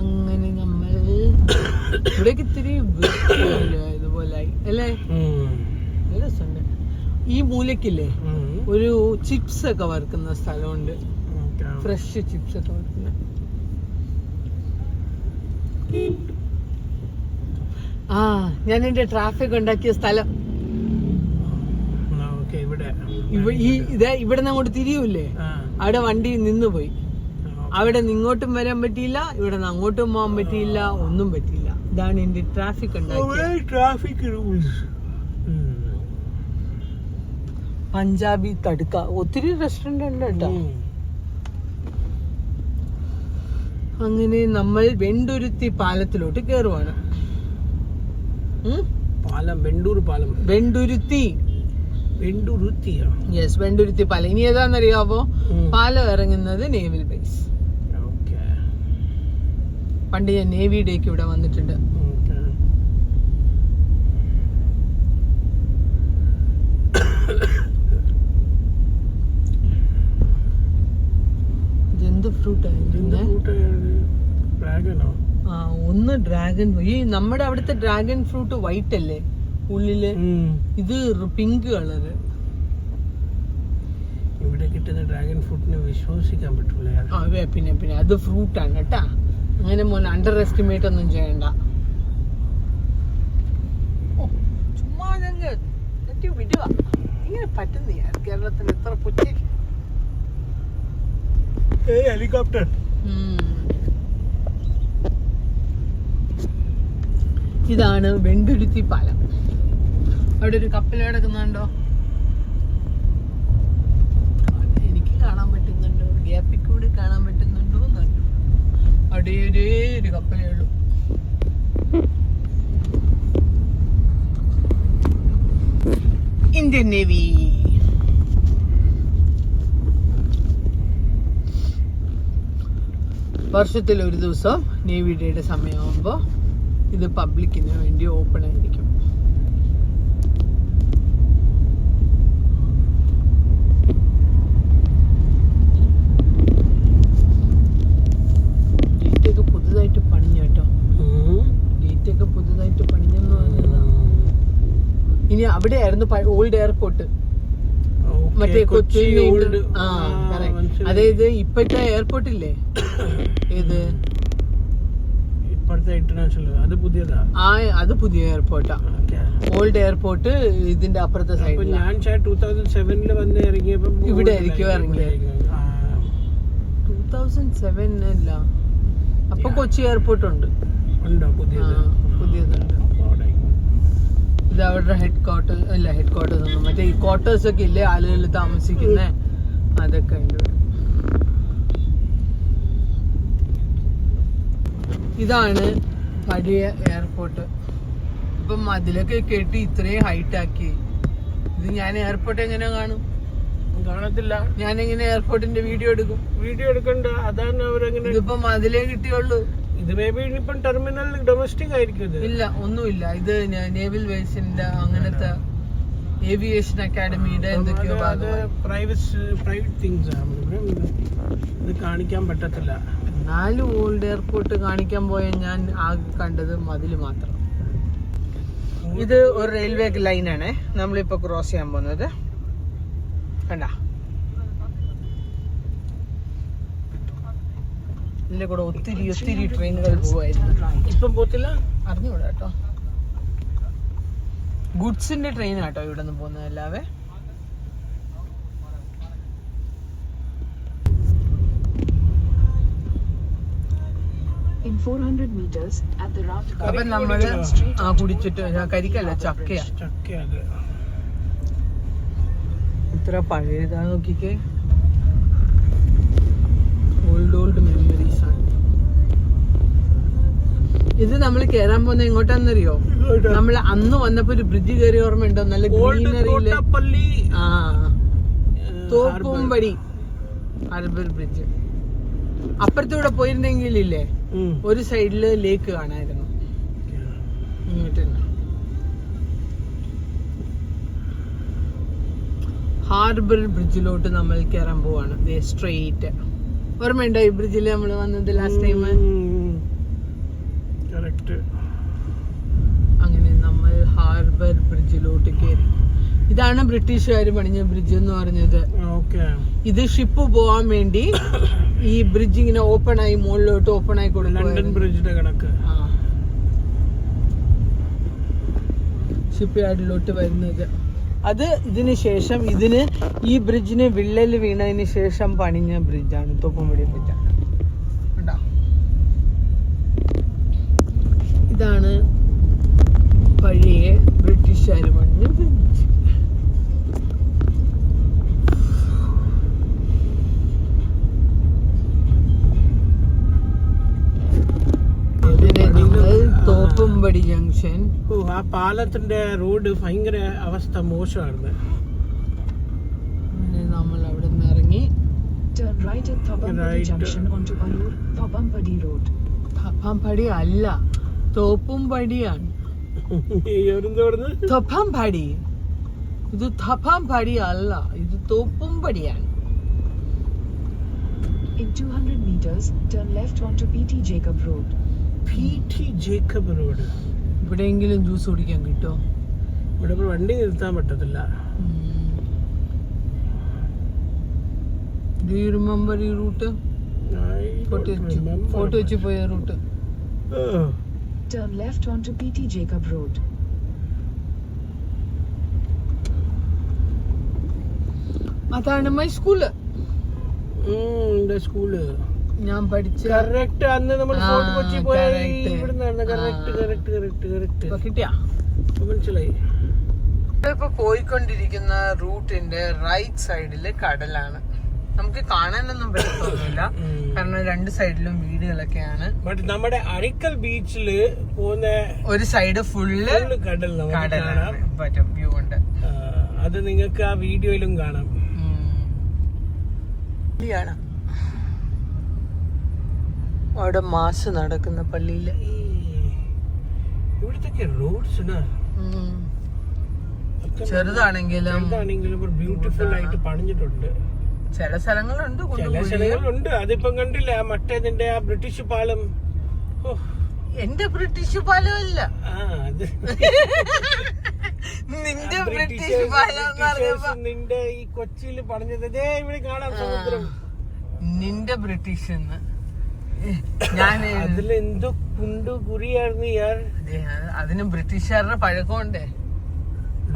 അങ്ങനെ നമ്മൾ ഇവിടേക്ക് ഇത്തിരി ഇതുപോലായി അല്ലേ, നല്ല രസമുണ്ട്. ഈ മൂലക്കില്ലേ ഒരു ചിപ്സ് ഒക്കെ വറുക്കുന്ന സ്ഥലമുണ്ട്, ഫ്രഷ് ചിപ്സ് ഒക്കെ വറുക്കുന്ന. ആ ഞാൻ എന്റെ ട്രാഫിക് ഉണ്ടാക്കിയ സ്ഥലം ഇവിടെ നിന്ന് അങ്ങോട്ട് തിരിയൂല്ലേ, അവിടെ വണ്ടി നിന്ന് പോയി. അവിടെ നിന്ന് ഇങ്ങോട്ടും വരാൻ പറ്റിയില്ല, ഇവിടെ നിന്ന് അങ്ങോട്ടും പോകാൻ പറ്റിയില്ല, ഒന്നും പറ്റിയില്ല. ഇതാണ് എന്റെ ട്രാഫിക് റൂൾസ്. പഞ്ചാബി തടുക്ക, ഒത്തിരി റെസ്റ്റോറന്റ് ഉണ്ട് കേട്ടോ. അങ്ങനെ നമ്മൾ വെണ്ടുരുത്തി പാലത്തിലോട്ട് കേറുവാണ്. വെണ്ടുരുത്തി പാലം. ഇനി ഏതാന്നറിയാവോ, പാലം ഇറങ്ങുന്നത് നേവൽ ബേസ്. പണ്ട് ഞാൻ നേവി ഡേക്ക് ഇവിടെ വന്നിട്ടുണ്ട്. ഇതെന്ത് ഫ്രൂട്ടാണ്? ഒന്ന് ഡ്രാഗൺ. ഈ നമ്മുടെ അവിടുത്തെ ഡ്രാഗൺ ഫ്രൂട്ട് വൈറ്റ് അല്ലേ ഉള്ളില്, ഇത് പിങ്ക് കളറ്. ഇവിടെ കിട്ടുന്ന ഡ്രാഗൺ ഫ്രൂട്ടിനെ വിശ്വസിക്കാൻ പറ്റൂല. പിന്നെ അത് ഫ്രൂട്ടാണ് കേട്ടാ, അങ്ങനെ മോനെ അണ്ടർ എസ്റ്റിമേറ്റ് ഒന്നും ചെയ്യണ്ട. ചുമ്മാ വിടുക, ഇങ്ങനെ പറ്റുന്ന കേരളത്തിൽ എത്ര പുറ്റി. ഹെലികോപ്റ്റർ. ഇതാണ് വെണ്ടുരുത്തി പാലം. അവിടെ ഒരു കപ്പൽ കിടക്കുന്നുണ്ടോ, എനിക്ക് കാണാൻ പറ്റുന്നുണ്ടോ, ഗ്യാപ്പിൽ കൂടി കാണാൻ പറ്റുന്നുണ്ടോ എന്നറിയോ. അവിടെ ഒരു കപ്പലേ ഉള്ളൂ. Indian navy. വർഷത്തിൽ ഒരു ദിവസം നേവി ഡേയുടെ സമയമാകുമ്പോൾ ഇത് പബ്ലിക്കിന് വേണ്ടി ഓപ്പൺ ആയിരിക്കും. ഗേറ്റൊക്കെ പുതുതായിട്ട് പണിഞ്ഞ കേട്ടോ, ഗേറ്റൊക്കെ പുതുതായിട്ട് പണിഞ്ഞെന്ന് പറഞ്ഞതാ. ഇനി അവിടെ ആയിരുന്നു ഓൾഡ് എയർപോർട്ട്, മറ്റേ കൊച്ചി. അതായത് ഇപ്പോഴത്തെ എയർപോർട്ട് ഇല്ലേ, ഏത് അത് പുതിയ എയർപോർട്ടാ. ഓൾഡ് എയർപോർട്ട് ഇതിന്റെ അപ്പുറത്തെ സൈഡിൽ. ഞാൻ 2007 വന്ന് ഇറങ്ങിയപ്പോ ഇവിടെ ആയിരിക്കും ഇറങ്ങിയത്. 2007 അല്ല, അപ്പൊ കൊച്ചി എയർപോർട്ട് ഉണ്ട്, പുതിയതുണ്ട്. ഇത് അവരുടെ ഹെഡ് ക്വാർട്ടേഴ്സ് അല്ല, ഹെഡ് ക്വാർട്ടേഴ്സ് ഒന്നും, മറ്റേ ഈ ക്വാർട്ടേഴ്സ് ഒക്കെ ഇല്ലേ ആളുകൾ താമസിക്കുന്ന, അതൊക്കെ ഉണ്ട്. ഇതാണ് പഴയ എയർപോർട്ട്. ഇപ്പം അതിലൊക്കെ കെട്ടി ഇത്രയും ഹൈറ്റ് ആക്കി. ഇത് ഞാൻ എയർപോർട്ട് എങ്ങനെ കാണും? കാണത്തില്ല. ഞാൻ എങ്ങനെ എയർപോർട്ടിന്റെ വീഡിയോ എടുക്കും? വീഡിയോ എടുക്കണ്ട, അതാണ് അവരെങ്ങനെ. ഇതിപ്പം അതിലേ കിട്ടിയുള്ളൂ. ഇത് മേ ബി ഇനിയിപ്പം ടെർമിനൽ ഡൊമസ്റ്റിക് ആയിരിക്കും. ഇല്ല, ഒന്നുമില്ല. ഇത് നേവൽ ബേസിന്റെ അങ്ങനത്തെ ഏവിയേഷൻ അക്കാഡമിയുടെ എന്തൊക്കെയോ പ്രൈവറ്റ് തിങ്സ് ആണ്. ഇത് കാണിക്കാൻ പറ്റത്തില്ല. എന്നാലും ഓൾഡ് എയർപോർട്ട് കാണിക്കാൻ പോയ ഞാൻ ആകെ കണ്ടത് മതില് മാത്രം. ഇത് ഒരു റെയിൽവേ ലൈനാണ് നമ്മളിപ്പോ ക്രോസ് ചെയ്യാൻ പോകുന്നത്. കണ്ട, ഇതിലെ കൂടെ ഒത്തിരി ട്രെയിനുകൾ പോവായിരുന്നു. ഇപ്പം പോത്തില്ല, അറിഞ്ഞൂടാ കേട്ടോ. ഗുഡ്സിന്റെ ട്രെയിൻ ആട്ടോ ഇവിടെ നിന്ന് പോകുന്നത് അല്ലാതെ. In 400 meters at the roundabout. അപ്പൊ നമ്മള് കുടിച്ചിട്ട് കരിക്കല്ല ചക്കയാ. ചക്കയത് ഇത്ര പഴയതാ നോക്കിക്കേ. ഓൾഡ് മെമ്മറീസ് ആണ് ഇത്. നമ്മൾ കേറാൻ പോകുന്ന എങ്ങോട്ടാന്നറിയോ? നമ്മൾ അന്ന് വന്നപ്പോ ഒരു ബ്രിഡ്ജ് കയറി ഓർമ്മയുണ്ടോ? നല്ല ഗ്രീനറിയില്. ആ, തോപ്പുംപടി ഹാർബർ ബ്രിഡ്ജ്. അപ്പുറത്തൂടെ പോയിരുന്നെങ്കിലില്ലേ ഒരു സൈഡില് ലേക്ക് കാണായിരുന്നു. ഇങ്ങോട്ട് ഹാർബർ ബ്രിഡ്ജിലോട്ട് നമ്മൾ കയറാൻ പോവാണ്. സ്ട്രെയിറ്റ്. ഓർമ്മയുണ്ടോ ഈ ബ്രിഡ്ജിൽ നമ്മൾ വന്നത് ലാസ്റ്റ് ടൈം? അങ്ങനെ നമ്മൾ ഹാർബർ ബ്രിഡ്ജിലോട്ട് കയറി. ഇതാണ് ബ്രിട്ടീഷുകാർ പണിഞ്ഞ ബ്രിഡ്ജ് എന്ന് പറഞ്ഞത്. ഇത് ഷിപ്പ് പോവാൻ വേണ്ടി ഈ ബ്രിഡ്ജ് ഇങ്ങനെ ഓപ്പൺ ആയി മുകളിലോട്ട് ഓപ്പൺ ആയി കൊടുക്കും. ലണ്ടൻ ബ്രിഡ്ജിന്റെ കണക്ക്. ഷിപ്പ് യാർഡിലോട്ട് വരുന്നത്. അത് ഇതിന് ശേഷം ഈ ബ്രിഡ്ജിന് വിള്ളൽ വീണതിന് ശേഷം പണിഞ്ഞ ബ്രിഡ്ജാണ്. തോപ്പുംപടി ബ്രിഡ്ജാണ്. ഇതാണ് പഴയ ബ്രിട്ടീഷുകാർ പണിഞ്ഞ ബ്രിഡ്ജ്. തോപ്പുംപടി ജംഗ്ഷൻ. ആ പാലത്തിന്റെ റോഡ് ഭയങ്കര അവസ്ഥ മോശമാണ്. നമ്മൾ അവിടെ നിന്ന് ഇറങ്ങി Turn right at Thobampadi junction onto Arur, Thobampadi road. thobampadi അല്ല, തോപ്പുംപടിയാണ്. thobampadi. ഇത് thobampadi അല്ല, ഇത് തോപ്പുംപടിയാണ്. In 200 meters, turn left onto PT Jacob Road. PT Jacob Road. ഇവിടെയെങ്കിലും ജ്യൂസ് കുടിക്കാൻ കിട്ടോ? ഇവിടെ വണ്ടി നിർത്താൻ പറ്റത്തില്ല. Do you remember ഈ റൂട്ട്? ഫോട്ടോ വെച്ച് പോയ route. Turn left onto PT Jacob Road. അതാണ് മൈ സ്കൂള്. സ്കൂള് ഞാൻ പഠിച്ച കറക്റ്റ്. അന്ന് നമ്മൾ ഫോർട്ട് കൊച്ചി പോയ ഇവിടുന്നാണ്. കറക്റ്റ് കിട്ടിയാ? മനസ്സിലായി. ഇപ്പൊ പോയിക്കൊണ്ടിരിക്കുന്ന റൂട്ടിന്റെ റൈറ്റ് സൈഡില് കടലാണ്. നമുക്ക് കാണാനൊന്നും പറ്റത്തൊന്നുമില്ല, കാരണം രണ്ട് സൈഡിലും വീടുകളൊക്കെയാണ്. ബട്ട് നമ്മുടെ അരിക്കൽ ബീച്ചില് പോകുന്ന ഒരു സൈഡ് ഫുള്ള് കടലാണ്. പറ്റും, വ്യൂ ഉണ്ട്. അത് നിങ്ങൾക്ക് ആ വീഡിയോയിലും കാണാം. അവിടെ മാസ് നടക്കുന്ന പള്ളിയില്. ഇവിടത്തെ റോഡ്സ് ചെറുതാണെങ്കിലും ബ്യൂട്ടിഫുൾ ആയിട്ട് പണിഞ്ഞിട്ടുണ്ട്. ചില സ്ഥലങ്ങളുണ്ട്, ചില സ്ഥലങ്ങളുണ്ട്. അതിപ്പം കണ്ടില്ല മറ്റേതിന്റെ ആ ബ്രിട്ടീഷ് പാലം. എന്റെ ബ്രിട്ടീഷ് പാലമല്ല, നിന്റെ ബ്രിട്ടീഷ് പാലം. നിന്റെ ഈ കൊച്ചിയിൽ പറഞ്ഞത് ഇവിടെ കാണാം സമുദ്രം. നിന്റെ ബ്രിട്ടീഷ് ഞാൻ അതിലെന്തോ കുണ്ടു കുറിയായിരുന്നു യാർ. അതിന് ബ്രിട്ടീഷുകാരുടെ പഴക്കമുണ്ടേ.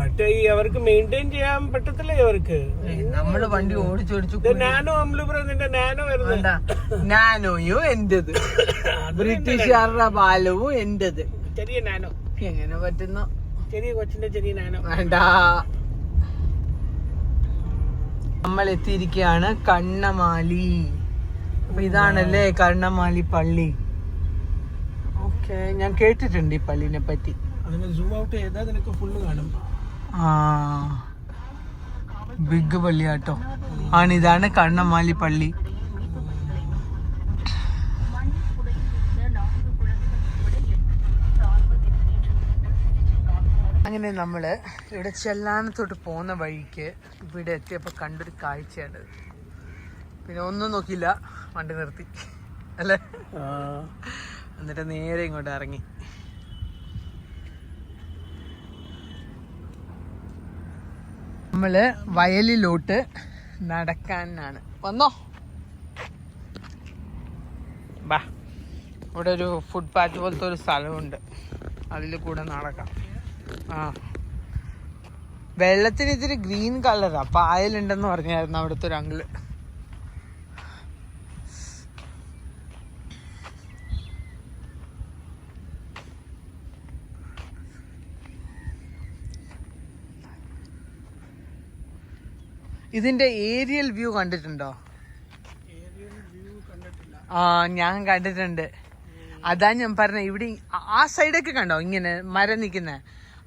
മറ്റേ ഈ അവർക്ക് മെയിൻറ്റെയിൻ ചെയ്യാൻ പറ്റത്തില്ലേ അവർക്ക്. നമ്മള് വണ്ടി ഓടിച്ചോടിച്ചു. നാനോ നിന്റെ നാനോ വരുന്നുണ്ട. നാനോയോ എന്റത്, ബ്രിട്ടീഷുകാരുടെ പാലവും എന്റത്. ചെറിയ നാനോ എങ്ങനെ പറ്റുന്നു? ചെറിയ കൊച്ചിന്റെ ചെറിയ നാനോ വേണ്ട. നമ്മൾ എത്തിയിരിക്കുകയാണ് കണ്ണമാലി. അപ്പൊ ഇതാണല്ലേ കണ്ണമാലി പള്ളി. ഓക്കെ, ഞാൻ കേട്ടിട്ടുണ്ട് ഈ പള്ളിനെ പറ്റി. അതിനെ സൂം ഔട്ട് ചെയ്താൽ നിനക്ക് ഫുള്ള് കാണും. ബിഗ് പള്ളിയാട്ടോ ആണ്. ഇതാണ് കണ്ണമാലി പള്ളി. അങ്ങനെ നമ്മള് ഇവിടെ ചെല്ലാനത്തോട്ട് പോകുന്ന വഴിക്ക് ഇവിടെ എത്തിയപ്പോൾ കണ്ടൊരു കാഴ്ചയാണ്. പിന്നെ ഒന്നും നോക്കിയില്ല, വണ്ടി നിർത്തി അല്ലേ. എന്നിട്ട് നേരെ ഇങ്ങോട്ട് ഇറങ്ങി. നമ്മള് വയലിലോട്ട് നടക്കാനാണ്. വന്നോ, ബാ. ഇവിടെ ഒരു ഫുട്പാത്ത് പോലത്തെ ഒരു സ്ഥലമുണ്ട്, അതിൽ കൂടെ നടക്കാം. വെള്ളത്തിന് ഇത്തിരി ഗ്രീൻ കളറാ, പായലുണ്ടെന്ന് പറഞ്ഞായിരുന്നു അവിടുത്തെ ഒരു അങ്കിള്. ഇതിന്റെ ഏരിയൽ വ്യൂ കണ്ടിട്ടുണ്ടോ? ആ, ഞാൻ കണ്ടിട്ടുണ്ട്. അതാ ഞാൻ പറഞ്ഞ, ഇവിടെ ആ സൈഡൊക്കെ കണ്ടോ ഇങ്ങനെ മരം നിൽക്കുന്ന,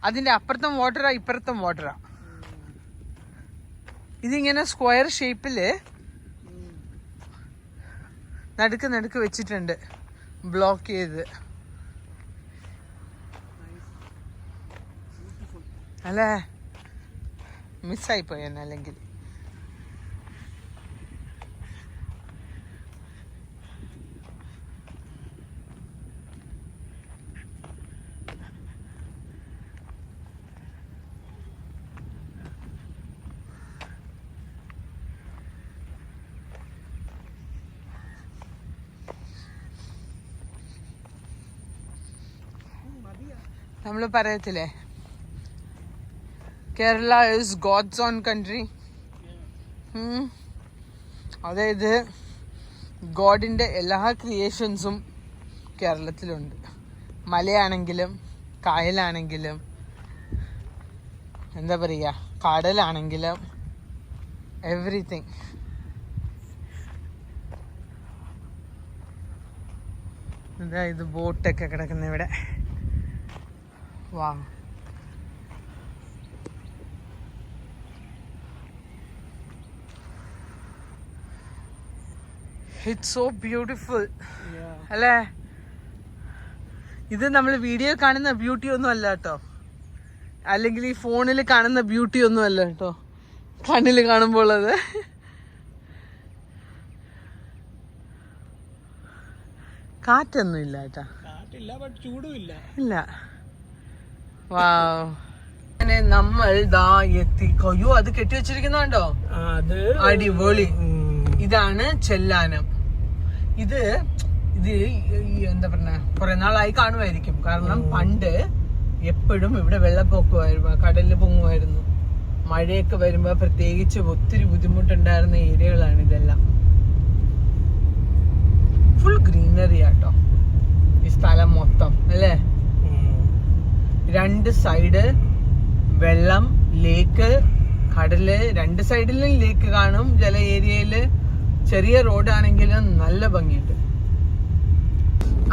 അതിന്റെ അപ്പുറത്തും വാട്ടറാ ഇപ്പുറത്തും വാട്ടറാ. ഇതിങ്ങനെ സ്ക്വയർ ഷേപ്പില് നടുക്ക് വെച്ചിട്ടുണ്ട്, ബ്ലോക്ക് ചെയ്ത്. അല്ലേ, മിസ്സായിപ്പോയി എന്നെ അല്ലെങ്കിൽ. നമ്മൾ പറയത്തില്ലേ, Kerala is God's own country. അതായത് ഗോഡിൻ്റെ എല്ലാ ക്രിയേഷൻസും കേരളത്തിലുണ്ട്. മലയാണെങ്കിലും കായലാണെങ്കിലും എന്താ പറയുക, കടലാണെങ്കിലും എവറിത്തിങ്. എന്താ ഇത് ബോട്ടൊക്കെ കിടക്കുന്ന ഇവിടെ. Wow. It's so beautiful. അല്ലേ? ഇത് നമ്മൾ വീഡിയോ കാണുന്ന ബ്യൂട്ടി ഒന്നും അല്ല കേട്ടോ, അല്ലെങ്കിൽ ഈ ഫോണിൽ കാണുന്ന ബ്യൂട്ടി ഒന്നും അല്ല കേട്ടോ, കണ്ണിൽ കാണുമ്പോൾ അത്. കാറ്റൊന്നും ഇല്ല കേട്ടാ, ഇല്ല. അങ്ങനെ നമ്മൾ ദാ എത്തി. അയ്യോ, അത് കെട്ടി വെച്ചിരിക്കുന്നുണ്ടോ, അടിപൊളി. ഇതാണ് ചെല്ലാനം. ഇത് എന്താ പറഞ്ഞ, കുറെ നാളായി കാണുമായിരിക്കും. കാരണം പണ്ട് എപ്പോഴും ഇവിടെ വെള്ളപ്പൊക്കമായിരുന്നു, കടലിൽ പൊങ്ങുമായിരുന്നു. മഴയൊക്കെ വരുമ്പോ പ്രത്യേകിച്ച് ഒത്തിരി ബുദ്ധിമുട്ടുണ്ടായിരുന്ന ഏരിയകളാണ് ഇതെല്ലാം. ഫുൾ ഗ്രീനറി ആട്ടോ ഈ സ്ഥലം മൊത്തം, അല്ലേ? രണ്ട് സൈഡ് വെള്ളം, ലേക്ക്, കടല്. രണ്ട് സൈഡിലും ലേക്ക് കാണും. ചില ഏരിയയില് ചെറിയ റോഡാണെങ്കിലും നല്ല ഭംഗിയുണ്ട്.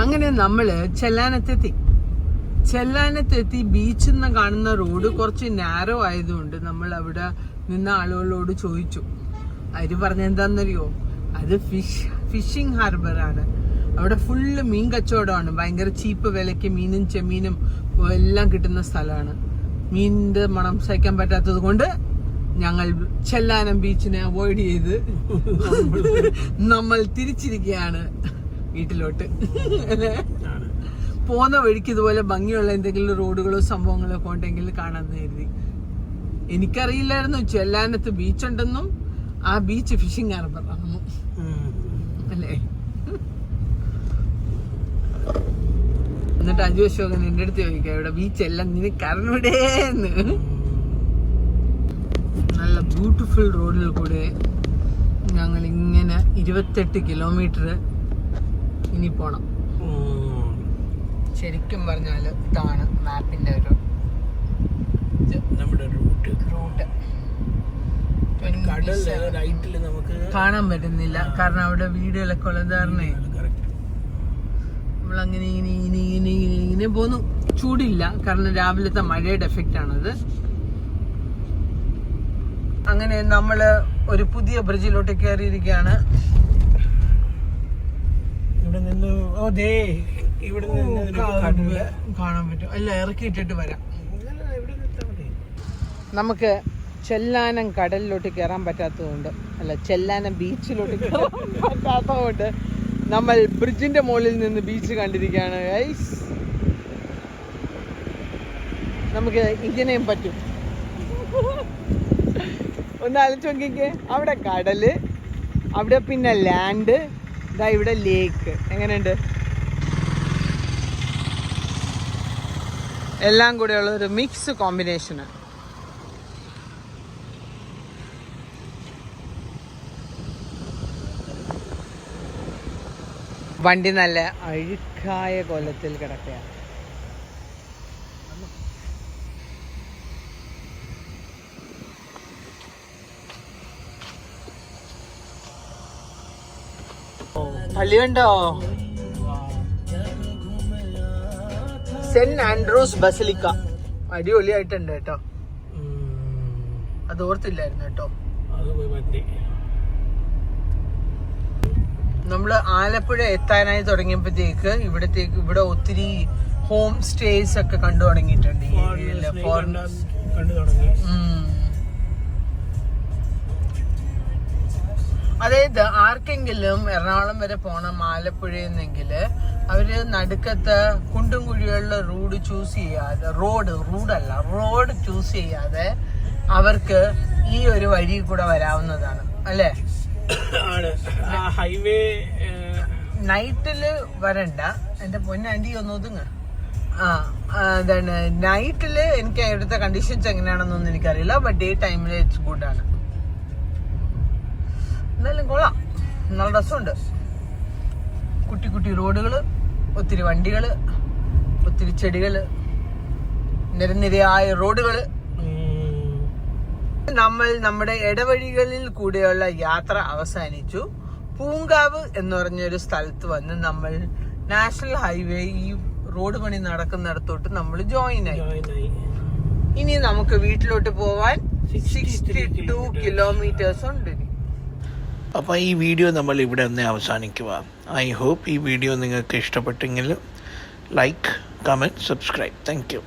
അങ്ങനെ നമ്മള് ചെല്ലാനത്തെത്തി. ബീച്ചിൽ നിന്ന് കാണുന്ന റോഡ് കുറച്ച് നാരോ ആയതുകൊണ്ട് നമ്മൾ അവിടെ നിന്ന ആളുകളോട് ചോദിച്ചു. അവര് പറഞ്ഞെന്താന്നറിയോ, അത് ഫിഷിംഗ് ഹാർബർ ആണ്. അവിടെ ഫുള്ള് മീൻ കച്ചവടമാണ്. ഭയങ്കര ചീപ്പ് വിലയ്ക്ക് മീനും ചെമ്മീനും എല്ലാം കിട്ടുന്ന സ്ഥലമാണ്. മീനിന്റെ മണം സഹിക്കാൻ പറ്റാത്തത് കൊണ്ട് ഞങ്ങൾ ചെല്ലാനം ബീച്ചിനെ അവോയ്ഡ് ചെയ്ത് നമ്മൾ തിരിച്ചിരിക്കുകയാണ് വീട്ടിലോട്ട്. പോകുന്ന വഴിക്ക് ഇതുപോലെ ഭംഗിയുള്ള എന്തെങ്കിലും റോഡുകളോ സംഭവങ്ങളോ ഒക്കെ ഉണ്ടെങ്കിൽ കാണാമെന്ന് കരുതി. എനിക്കറിയില്ലായിരുന്നു ചെല്ലാനത്ത് ബീച്ച് ഉണ്ടെന്നും ആ ബീച്ച് ഫിഷിംഗ് ഹാർബർ ആണെന്നും, അല്ലേ? എന്നിട്ട് അജു അശോകൻ എന്റെ അടുത്ത് ചോദിക്കാം, ഇവിടെ ബീച്ചെല്ലാം നിനക്ക് അറിഞ്ഞൂടേന്ന്. നല്ല ബ്യൂട്ടിഫുൾ റോഡിൽ കൂടെ ഞങ്ങൾ ഇങ്ങനെ 28 കിലോമീറ്റർ ഇനി പോണം. ശരിക്കും പറഞ്ഞാൽ ഇതാണ് മാപ്പിന്റെ ഒരു നമ്മുടെ റൂട്ട്. നമുക്ക് കാണാൻ പറ്റുന്നില്ല, കാരണം അവിടെ വീടുകളൊക്കെ ഉള്ളതാരണേ. നമ്മളങ്ങനെ ഇങ്ങനെ പോന്നു. ചൂടില്ല, കാരണം രാവിലത്തെ മഴയുടെ എഫക്റ്റ് ആണത്. അങ്ങനെ നമ്മള് ഒരു പുതിയ ബ്രിഡ്ജിലോട്ട് കയറിയിരിക്കുകയാണ്. ഇവിടെ നിന്ന് കാണാൻ പറ്റും. അല്ല, ഇറക്കിയിട്ടിട്ട് വരാം. നമുക്ക് ചെല്ലാനം കടലിലോട്ട് കയറാൻ പറ്റാത്തതുകൊണ്ട്, അല്ല ചെല്ലാനം ബീച്ചിലോട്ട് കയറാൻ പറ്റാത്തതുകൊണ്ട് നമ്മൾ ബ്രിഡ്ജിന്റെ മുകളിൽ നിന്ന് ബീച്ച് കണ്ടിരിക്കുകയാണ് ഗൈസ്. നമുക്ക് ഇങ്ങനെയും പറ്റും. ഒന്ന് ആലോചിച്ച് നോക്കിക്കേ, അവിടെ കടല്, അവിടെ പിന്നെ ലാൻഡ്, ഇതാ ഇവിടെ ലേക്ക്. എങ്ങനെയുണ്ട്? എല്ലാം കൂടെയുള്ള ഒരു മിക്സ് കോമ്പിനേഷന്. വണ്ടി നല്ല അഴുക്കായ കൊലത്തിൽ കിടക്കുകയാണ്. പള്ളി കണ്ടോ? സെന്റ് ആൻഡ്രൂസ് ബസിലിക്ക അടിപൊളിയായിട്ടുണ്ട് കേട്ടോ. അത് ഓർത്തില്ലായിരുന്നു കേട്ടോ. നമ്മള് ആലപ്പുഴ എത്താനായി തുടങ്ങിയപ്പോഴത്തേക്ക് ഇവിടെ ഒത്തിരി ഹോം സ്റ്റേസ് ഒക്കെ കണ്ടു തുടങ്ങിയിട്ടുണ്ട് ഈ ഏരിയയില്. അതായത് ആർക്കെങ്കിലും എറണാകുളം വരെ പോണം ആലപ്പുഴയെന്നെങ്കില് അവര് നടുക്കത്ത് കുണ്ടും കുഴികളിലെ റോഡ് ചൂസ് ചെയ്യാതെ റോഡ് ചൂസ് ചെയ്യാതെ അവർക്ക് ഈ ഒരു വഴി കൂടെ വരാവുന്നതാണ് അല്ലേ? ഹൈവേ നൈറ്റില് വരണ്ട എന്റെ പൊന്നാൻറ്റി ഒന്ന് ഒതുങ്ങ. എന്താണ് നൈറ്റില് എനിക്ക് ഇവിടുത്തെ കണ്ടീഷൻസ് എങ്ങനെയാണെന്നൊന്നും എനിക്കറിയില്ല. ബട്ട് ഡേ ടൈമില് ഇറ്റ്സ് ഗുഡാണ്. എന്നാലും കൊള്ളാം, നല്ല രസമുണ്ട്. കുട്ടി കുട്ടി റോഡുകള്, ഒത്തിരി വണ്ടികള്, ഒത്തിരി ചെടികള്, നിരനിരയായ റോഡുകള്. നമ്മൾ നമ്മുടെ ഇടവഴികളിൽ കൂടെയുള്ള യാത്ര അവസാനിച്ചു. പൂങ്കാവ് എന്ന് പറഞ്ഞൊരു സ്ഥലത്ത് വന്ന് നമ്മൾ നാഷണൽ ഹൈവേ ഈ റോഡ് പണി നടക്കുന്നിടത്തോട്ട് നമ്മൾ ജോയിൻ ആയി. ഇനി നമുക്ക് വീട്ടിലോട്ട് പോവാൻ 62 കിലോമീറ്റേഴ്സ് ഉണ്ട്. അപ്പോൾ ഈ വീഡിയോ നമ്മൾ ഇവിടെ ഒന്ന് അവസാനിക്കുക. ഐ ഹോപ്പ് ഈ വീഡിയോ നിങ്ങൾക്ക് ഇഷ്ടപ്പെട്ടെങ്കിൽ like, comment, subscribe. Thank you.